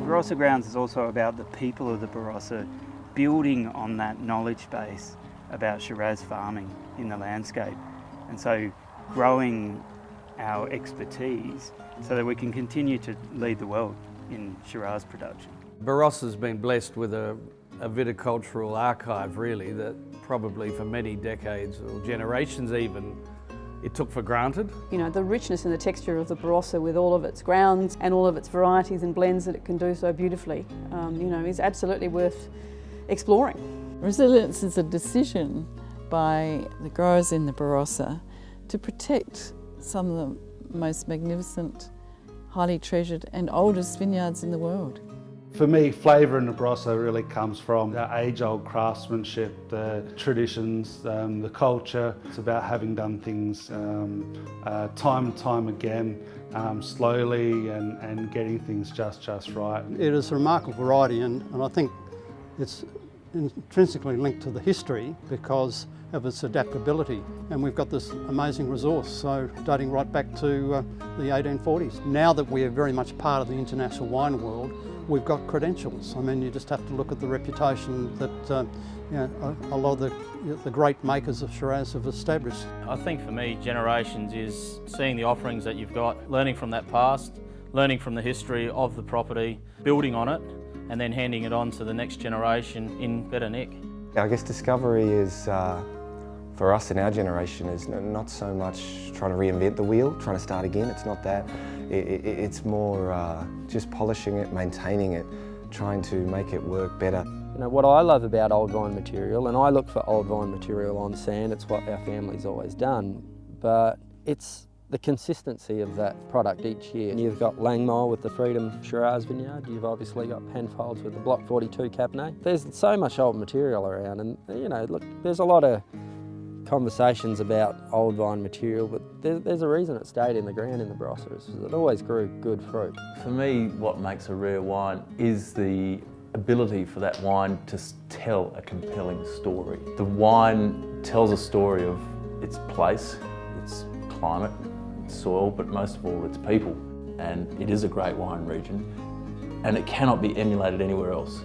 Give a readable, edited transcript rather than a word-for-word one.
Barossa Grounds is also about the people of the Barossa building on that knowledge base about Shiraz farming in the landscape, and so growing our expertise so that we can continue to lead the world in Shiraz production. Barossa's been blessed with a viticultural archive, really, that probably for many decades or generations even, it took for granted. You know, the richness and the texture of the Barossa with all of its grounds and all of its varieties and blends that it can do so beautifully, is absolutely worth exploring. Resilience is a decision by the growers in the Barossa to protect some of the most magnificent, highly treasured and oldest vineyards in the world. For me, flavour in the Barossa really comes from the age-old craftsmanship, the traditions, the culture. It's about having done things time and time again, slowly and getting things just right. It is a remarkable variety and I think it's intrinsically linked to the history because of its adaptability, and we've got this amazing resource, so dating right back to the 1840s. Now that we are very much part of the international wine world, we've got credentials. I mean, you just have to look at the reputation that a lot of the great makers of Shiraz have established. I think for me, generations is seeing the offerings that you've got, learning from that past, learning from the history of the property, building on it, and then handing it on to the next generation in better nick. I guess discovery is, for us in our generation, is not so much trying to reinvent the wheel, trying to start again. It's not that. It's more just polishing it, maintaining it, trying to make it work better. You know, what I love about old vine material, and I look for old vine material on sand, it's what our family's always done, but it's the consistency of that product each year. You've got Langmore with the Freedom Shiraz vineyard, you've obviously got Penfolds with the Block 42 Cabernet. There's so much old material around, and look, there's a lot of conversations about old vine material, but there's a reason it stayed in the ground in the Barossa, is it always grew good fruit. For me, what makes a rare wine is the ability for that wine to tell a compelling story. The wine tells a story of its place, its climate, its soil, but most of all its people. And it is a great wine region, and it cannot be emulated anywhere else.